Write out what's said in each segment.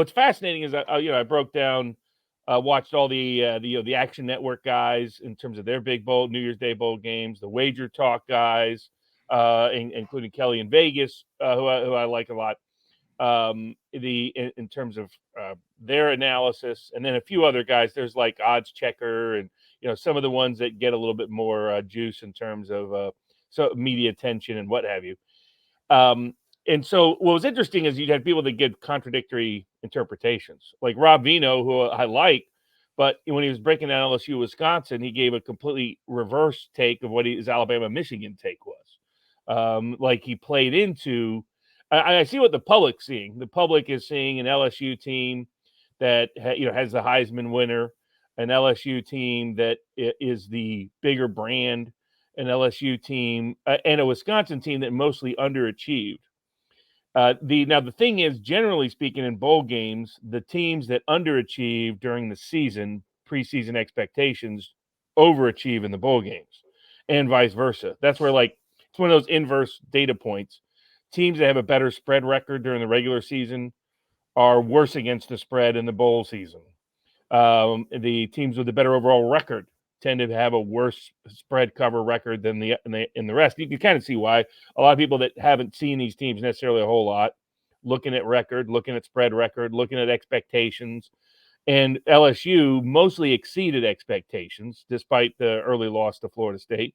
what's fascinating is I broke down, watched all the Action Network guys in terms of their big bowl, New Year's Day bowl games, the Wager Talk guys, including Kelly in Vegas, who I like a lot. In terms of their analysis, and then a few other guys. There's like Odds Checker, and some of the ones that get a little bit more juice in terms of so media attention and what have you. And so what was interesting is you had people that give contradictory interpretations, like Rob Vino, who I like, but when he was breaking down LSU Wisconsin, he gave a completely reverse take of what his Alabama Michigan take was. Like he played into. I see what the public's seeing. The public is seeing an LSU team that has the Heisman winner, an LSU team that is the bigger brand, an LSU team, and a Wisconsin team that mostly underachieved. The thing is, generally speaking, in bowl games, the teams that underachieve during the season, preseason expectations, overachieve in the bowl games, and vice versa. That's where it's one of those inverse data points. Teams that have a better spread record during the regular season are worse against the spread in the bowl season. The teams with the better overall record tend to have a worse spread cover record than the rest. You can kind of see why. A lot of people that haven't seen these teams necessarily a whole lot, looking at record, looking at spread record, looking at expectations, and LSU mostly exceeded expectations despite the early loss to Florida State.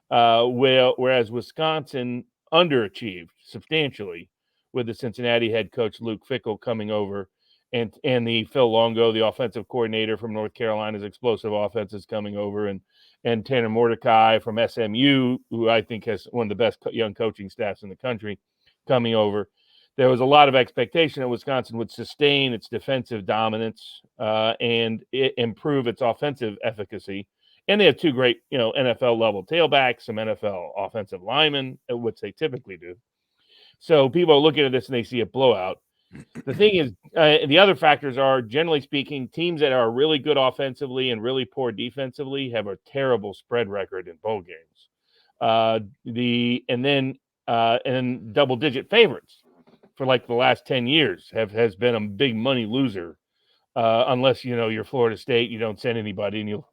Whereas Wisconsin underachieved substantially with the Cincinnati head coach Luke Fickell coming over, and the Phil Longo, the offensive coordinator from North Carolina's explosive offenses, coming over, and Tanner Mordecai from SMU, who I think has one of the best young coaching staffs in the country, coming over. There was a lot of expectation that Wisconsin would sustain its defensive dominance and improve its offensive efficacy. And they have two great, NFL level tailbacks, some NFL offensive linemen, which they typically do. So people are looking at this and they see a blowout. The thing is, the other factors are, generally speaking, teams that are really good offensively and really poor defensively have a terrible spread record in bowl games. And double-digit favorites for like the last 10 years has been a big money loser, unless you're Florida State, you don't send anybody, and you'll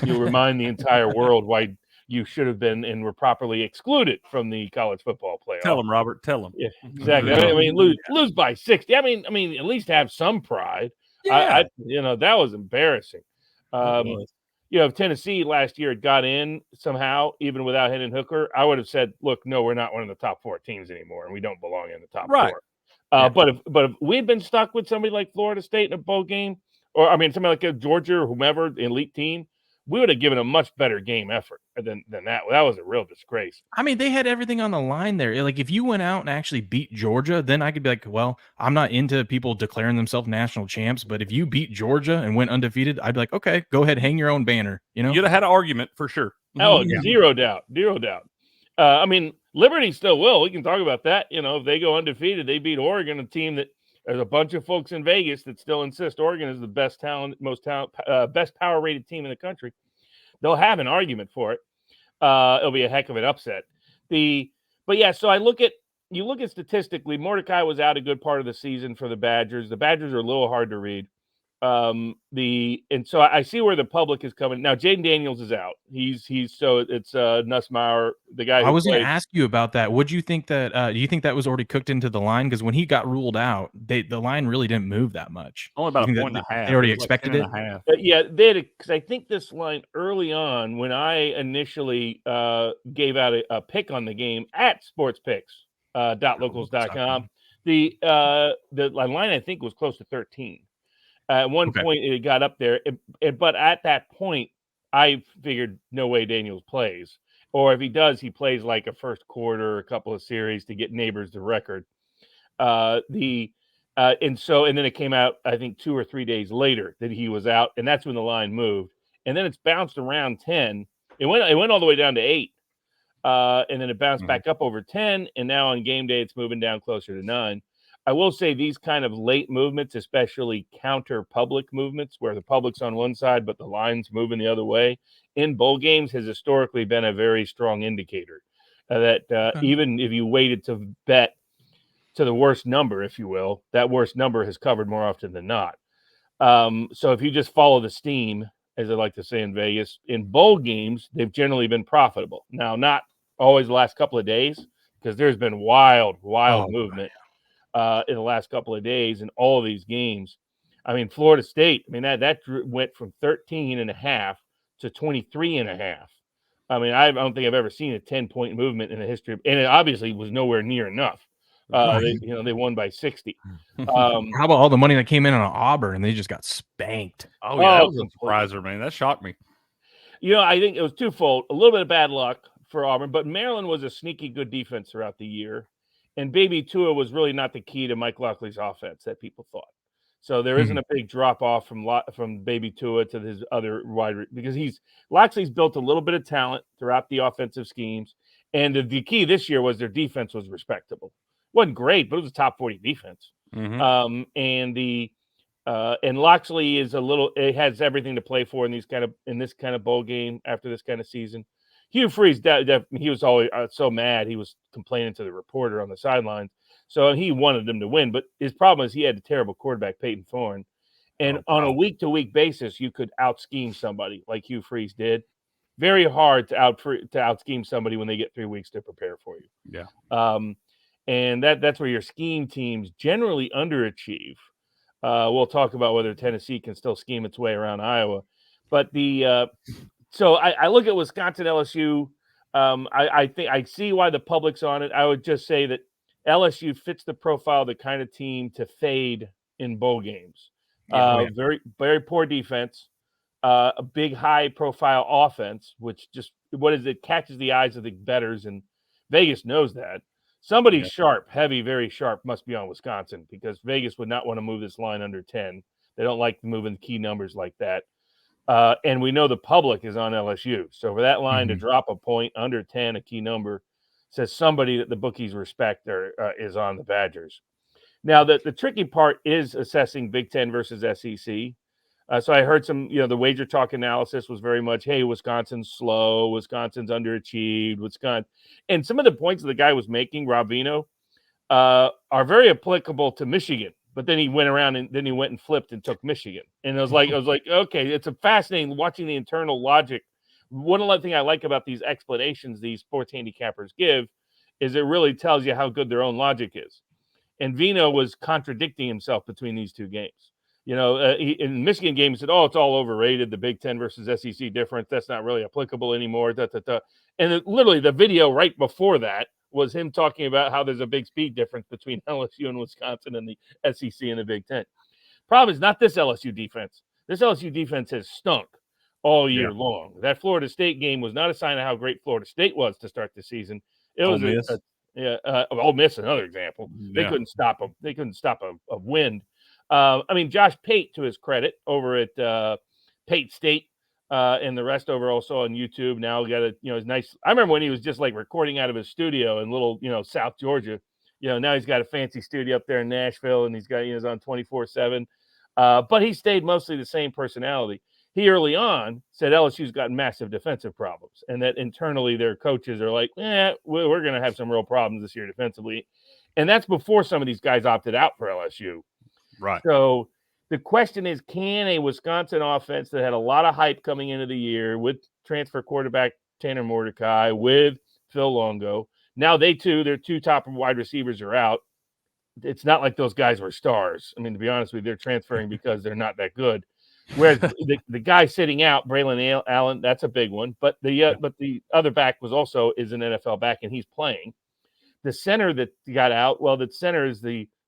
remind the entire world why you should have been and were properly excluded from the college football playoff. Tell them, Robert. Tell them. Yeah, exactly. I mean, lose by 60. I mean, at least have some pride. Yeah. That was embarrassing. If Tennessee last year had got in somehow, even without Hendon Hooker, I would have said, "Look, no, we're not one of the top 4 teams anymore, and we don't belong in the top 4." But if we'd been stuck with somebody like Florida State in a bowl game, or somebody like a Georgia or whomever, elite team, we would have given a much better game effort than that. That was a real disgrace. I mean, they had everything on the line there. Like, if you went out and actually beat Georgia, then I could be like, well, I'm not into people declaring themselves national champs, but if you beat Georgia and went undefeated, I'd be like, okay, go ahead, hang your own banner. You'd have had an argument for sure. Oh, yeah. Zero doubt. Liberty still will. We can talk about that. If they go undefeated, they beat Oregon, a team that there's a bunch of folks in Vegas that still insist Oregon is the best talent, best power rated team in the country. They'll have an argument for it. It'll be a heck of an upset. So you look at statistically, Mordecai was out a good part of the season for the Badgers. The Badgers are a little hard to read. And so I see where the public is coming now. Jaden Daniels is out. It's Nussmeier, the guy. I was going to ask you about that. Would you think that? Do you think that was already cooked into the line? Because when he got ruled out, the line really didn't move that much. Only about a point and a half. They already expected it. Yeah, they had because I think this line early on when I initially gave out a pick on the game at sportspicks.locals.com, the line I think was close to 13. At one point, it got up there, but at that point, I figured no way Daniels plays. Or if he does, he plays like a first quarter, a couple of series to get Neighbors the record. And then it came out, I think, 2 or 3 days later that he was out, and that's when the line moved. And then it's bounced around 10. It went all the way down to 8, and then it bounced back up over 10, and now on game day, it's moving down closer to 9. I will say these kind of late movements, especially counter public movements where the public's on one side but the line's moving the other way, in bowl games has historically been a very strong indicator that even if you waited to bet to the worst number, if you will. That worst number has covered more often than not. So if you just follow the steam, as I like to say in Vegas, in bowl games, they've generally been profitable. Now, not always the last couple of days, because there's been wild movement in the last couple of days in all of these games. I mean, Florida State, I mean, that went from 13.5 to 23.5. I mean, I don't think I've ever seen a 10-point movement in the history, and it obviously was nowhere near enough. They won by 60. How about all the money that came in on Auburn and they just got spanked? Oh yeah, that was completely. a surpriser, man. That shocked me. I think it was twofold. A little bit of bad luck for Auburn, but Maryland was a sneaky good defense throughout the year, and Baby Tua was really not the key to Mike Locksley's offense that people thought. So there isn't a big drop off from Baby Tua to his other because Locksley's built a little bit of talent throughout the offensive schemes, and the key this year was their defense was respectable. It wasn't great, but it was a top 40 defense. Mm-hmm. And Locksley it has everything to play for in this kind of bowl game after this kind of season. Hugh Freeze, he was always so mad. He was complaining to the reporter on the sidelines. So he wanted them to win, but his problem is he had a terrible quarterback, Peyton Thorne. And on a week-to-week basis, you could out-scheme somebody like Hugh Freeze did. Very hard to out-scheme somebody when they get 3 weeks to prepare for you. Yeah. And that's where your scheme teams generally underachieve. We'll talk about whether Tennessee can still scheme its way around Iowa. But so I look at Wisconsin LSU. I think I see why the public's on it. I would just say that LSU fits the profile of the kind of team to fade in bowl games. Very, very poor defense, a big, high-profile offense, which just it catches the eyes of the bettors, and Vegas knows that. Somebody sharp, heavy, very sharp must be on Wisconsin because Vegas would not want to move this line under 10. They don't like moving key numbers like that. And we know the public is on LSU. So for that line to drop a point under 10, a key number, says somebody that the bookies respect is on the Badgers. Now, the tricky part is assessing Big Ten versus SEC. So I heard some, the wager talk analysis was very much, hey, Wisconsin's slow, Wisconsin's underachieved, Wisconsin. And some of the points the guy was making, Rob Vino, are very applicable to Michigan. But then he went around and then he went and flipped and took Michigan. And I was like, okay, it's a fascinating watching the internal logic. One other thing I like about these explanations these sports handicappers give is it really tells you how good their own logic is. And Vino was contradicting himself between these two games. In the Michigan game, he said, it's all overrated, the Big Ten versus SEC difference. That's not really applicable anymore. And literally the video right before that was him talking about how there's a big speed difference between LSU and Wisconsin and the SEC and the Big Ten. Problem is not this LSU defense. This LSU defense has stunk all year long. That Florida State game was not a sign of how great Florida State was to start the season. It was Ole Miss, another example. They couldn't stop them. They couldn't stop a wind. Josh Pate, to his credit, over at Pate State, and the rest over also on YouTube. Now got his nice. I remember when he was just like recording out of his studio in little, South Georgia. Now he's got a fancy studio up there in Nashville, and he's got he's on 24/7. But he stayed mostly the same personality. He early on said LSU's got massive defensive problems, and that internally their coaches are like, we're going to have some real problems this year defensively, and that's before some of these guys opted out for LSU. Right. So the question is, can a Wisconsin offense that had a lot of hype coming into the year with transfer quarterback Tanner Mordecai, with Phil Longo, now their two top wide receivers are out. It's not like those guys were stars. I mean, to be honest with you, they're transferring because they're not that good. Whereas the guy sitting out, Braylon Allen, that's a big one. But the other back is an NFL back, and he's playing. The center that got out, the center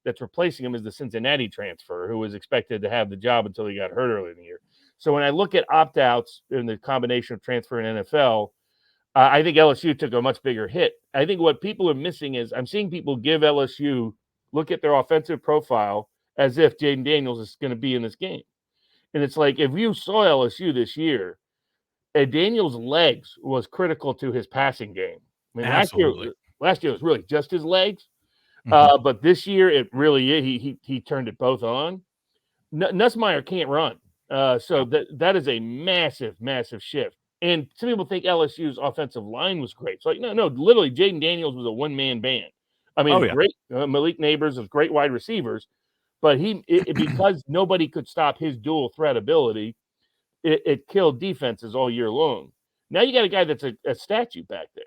that's replacing him is the Cincinnati transfer, who was expected to have the job until he got hurt early in the year. So when I look at opt-outs in the combination of transfer and NFL, I think LSU took a much bigger hit. I think what people are missing is I'm seeing people give LSU look at their offensive profile as if Jaden Daniels is going to be in this game. And it's like, if you saw LSU this year, Daniels' legs was critical to his passing game. I mean, last year was really just his legs. But this year, it really he turned it both on. Nussmeier can't run. So that is a massive, massive shift. And some people think LSU's offensive line was great. So, no, literally, Jaden Daniels was a one-man band I mean, Oh, yeah. great Malik Neighbors was great wide receivers, but because nobody could stop his dual threat ability, it killed defenses all year long. Now you got a guy that's a statue back there.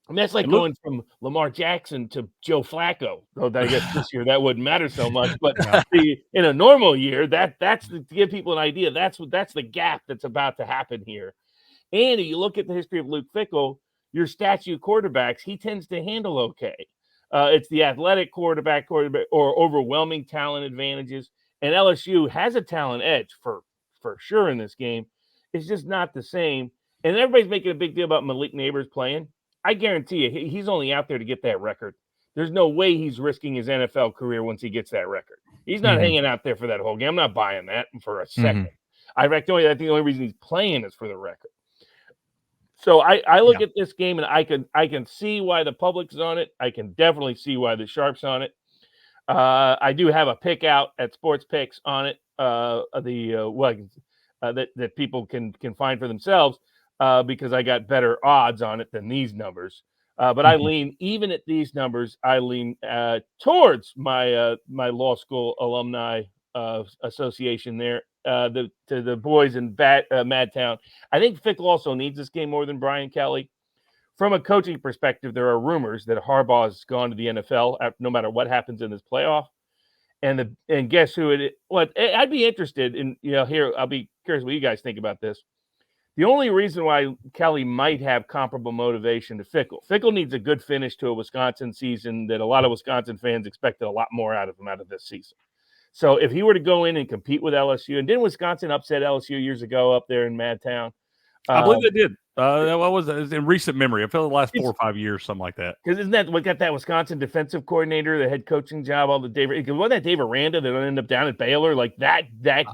I mean, that's like And look- going from Lamar Jackson to Joe Flacco. Though I guess this year that wouldn't matter so much, but in a normal year, that's to give people an idea. That's the gap that's about to happen here. And if you look at the history of Luke Fickell, your statue quarterbacks, he tends to handle okay. It's the athletic quarterback or overwhelming talent advantages. And LSU has a talent edge for sure in this game. It's just not the same. And everybody's making a big deal about Malik Neighbors playing. I guarantee you, he's only out there to get that record. There's no way he's risking his NFL career once he gets that record. He's not hanging out there for that whole game. I'm not buying that for a second. I think the only reason he's playing is for the record. So I look at this game and I can see why the public's on it. I can definitely see why the Sharps on it. I do have a pick out at Sports Picks on it. That people can find for themselves because I got better odds on it than these numbers. But I lean, even at these numbers, I lean towards my law school alumni association there. To the boys in Madtown. I think Fickell also needs this game more than Brian Kelly. From a coaching perspective, there are rumors that Harbaugh has gone to the NFL no matter what happens in this playoff. And guess who it is? Well, I'd be interested in, here, I'll be curious what you guys think about this. The only reason why Kelly might have comparable motivation to Fickell needs a good finish to a Wisconsin season that a lot of Wisconsin fans expected a lot more out of him out of this season. So if he were to go in and compete with LSU, and didn't Wisconsin upset LSU years ago up there in Madtown? I believe they did. What was it? In recent memory? I feel the last 4 or 5 years, something like that. Because isn't that what got that Wisconsin defensive coordinator, the head coaching job, all the wasn't that Dave Aranda that ended up down at Baylor? Like that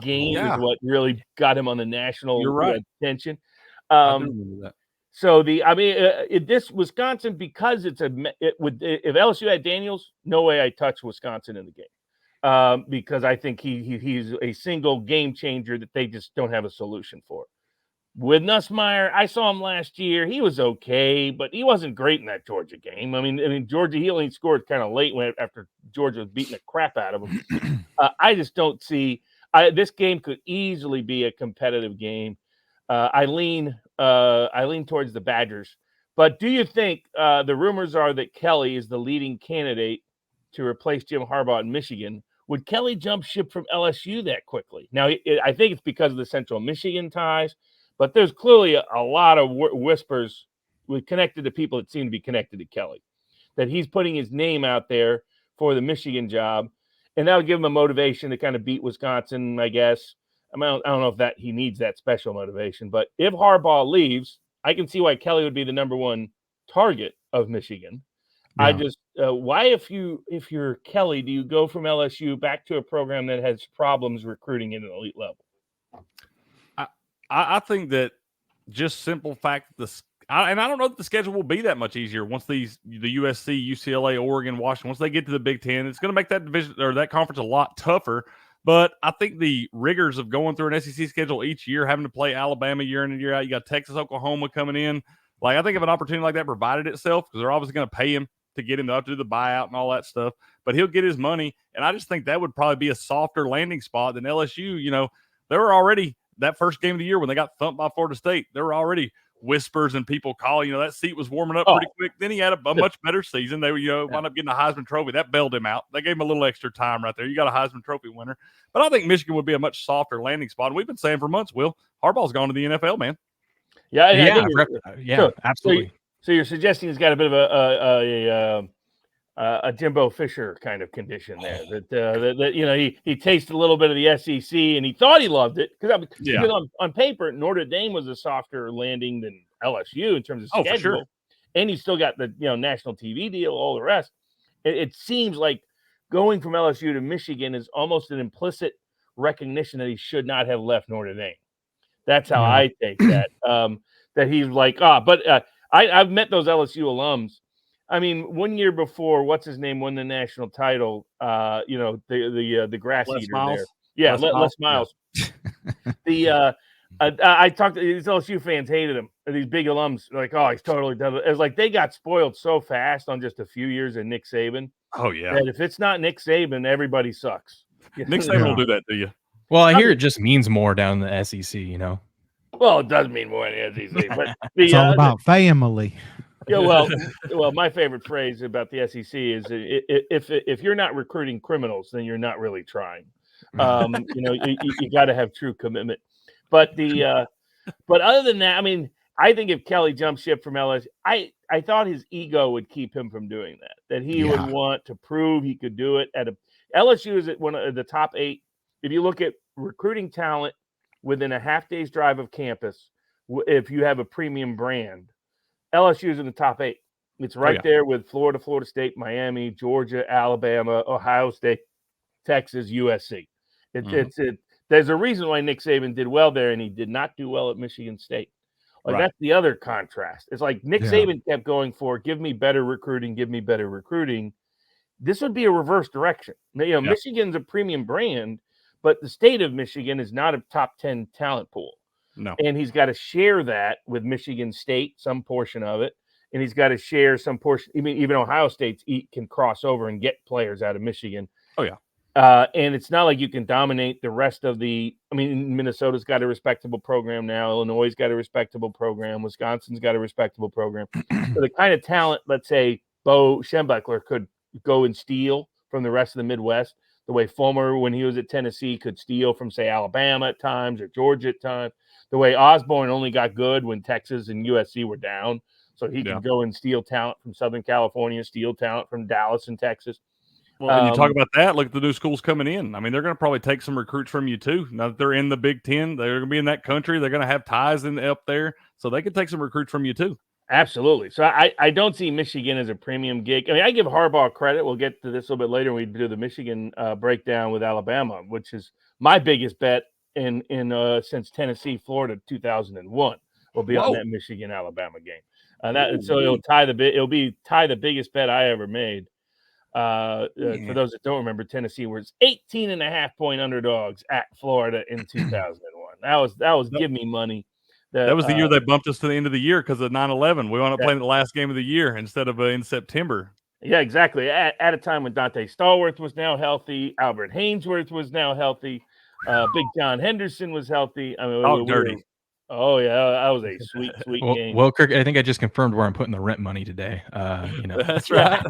game is what really got him on the national attention. I do remember that. So this Wisconsin, because if LSU had Daniels, no way I touch Wisconsin in the game. Because I think he's a single game changer that they just don't have a solution for. With Nussmeier, I saw him last year. He was okay, but he wasn't great in that Georgia game. I mean, Georgia, he only scored kind of late after Georgia was beating the crap out of him. I just don't see this game could easily be a competitive game. I lean towards the Badgers. But do you think the rumors are that Kelly is the leading candidate to replace Jim Harbaugh in Michigan? Would Kelly jump ship from LSU that quickly? Now, I think it's because of the Central Michigan ties, but there's clearly a lot of whispers connected to people that seem to be connected to Kelly, that he's putting his name out there for the Michigan job, and that would give him a motivation to kind of beat Wisconsin, I guess. I don't know if he needs that special motivation, but if Harbaugh leaves, I can see why Kelly would be the number one target of Michigan. Yeah. I just why if you're Kelly, do you go from LSU back to a program that has problems recruiting at an elite level? I think that just simple fact and I don't know that the schedule will be that much easier once the USC, UCLA, Oregon, Washington, once they get to the Big Ten, it's going to make that division or that conference a lot tougher. But I think the rigors of going through an SEC schedule each year, having to play Alabama year in and year out, you got Texas, Oklahoma coming in. Like, I think if an opportunity like that provided itself, because they're obviously going to pay him to get him to have to do the buyout and all that stuff, but he'll get his money. And I just think that would probably be a softer landing spot than LSU. They were already that first game of the year when they got thumped by Florida State. There were already whispers and people calling, that seat was warming up pretty quick. Then he had a much better season. They wound up getting a Heisman Trophy. That bailed him out. They gave him a little extra time right there. You got a Heisman Trophy winner. But I think Michigan would be a much softer landing spot. And we've been saying for months, Will, Harbaugh's gone to the NFL, man. Yeah, absolutely. So you're suggesting he's got a bit of a Jimbo Fisher kind of condition there. That he tasted a little bit of the SEC and he thought he loved it because on paper Notre Dame was a softer landing than LSU in terms of schedule, for sure. And he's still got the national TV deal, all the rest. It seems like going from LSU to Michigan is almost an implicit recognition that he should not have left Notre Dame. That's how I take that. That he's like, I've met those LSU alums. I mean, 1 year before, what's his name won the national title? The grass Les eater Miles. there. Yeah, Les Miles. I talked to these LSU fans, hated him. These big alums, like, oh, he's totally done it. It's like they got spoiled so fast on just a few years of Nick Saban. Oh yeah, that if it's not Nick Saban, everybody sucks. Nick Saban will do that to you. Well, I hear it just means more down in the SEC, you know. Well, it does mean more in the SEC, but it's all about family. Yeah, well, my favorite phrase about the SEC is if you're not recruiting criminals, then you're not really trying. You got to have true commitment. But but other than that, I mean, I think if Kelly jumped ship from LSU, I thought his ego would keep him from doing that. That he would want to prove he could do it. LSU is at one of the top 8. If you look at recruiting talent within a half day's drive of campus, if you have a premium brand, LSU is in the top 8. It's right there with Florida, Florida State, Miami, Georgia, Alabama, Ohio State, Texas, USC. There's a reason why Nick Saban did well there, and he did not do well at Michigan State. That's the other contrast. It's like Nick Saban kept going for, give me better recruiting, give me better recruiting. This would be a reverse direction. Michigan's a premium brand, but the state of Michigan is not a top 10 talent pool. No. And he's got to share that with Michigan State, some portion of it. And he's got to share some portion. I mean, even Ohio State can cross over and get players out of Michigan. Oh, yeah. And it's not like you can dominate the rest of Minnesota's got a respectable program now. Illinois' got a respectable program. Wisconsin's got a respectable program. So the kind of talent, let's say, Bo Schembechler could go and steal from the rest of the Midwest, the way Fulmer, when he was at Tennessee, could steal from, say, Alabama at times or Georgia at times, the way Osborne only got good when Texas and USC were down. So he can go and steal talent from Southern California, steal talent from Dallas and Texas. Well, and you talk about that, look at the new schools coming in. I mean, they're going to probably take some recruits from you too. Now that they're in the Big Ten, they're going to be in that country. They're going to have ties up there, so they could take some recruits from you too. Absolutely. So I don't see Michigan as a premium gig. I mean, I give Harbaugh credit. We'll get to this a little bit later when we do the Michigan breakdown with Alabama, which is my biggest bet in since Tennessee, Florida 2001 will be on that Michigan Alabama game. So it'll tie the biggest bet I ever made. For those that don't remember, Tennessee was 18.5-point underdogs at Florida in 2001. That was give me money. That was the year they bumped us to the end of the year because of 9/11. We wound up playing the last game of the year instead of in September. Yeah, exactly. At a time when Dante Stallworth was now healthy, Albert Haynesworth was now healthy, Big John Henderson was healthy. I mean, dirty. Oh yeah, that was a sweet game. Well, Kirk, I think I just confirmed where I'm putting the rent money today. That's right.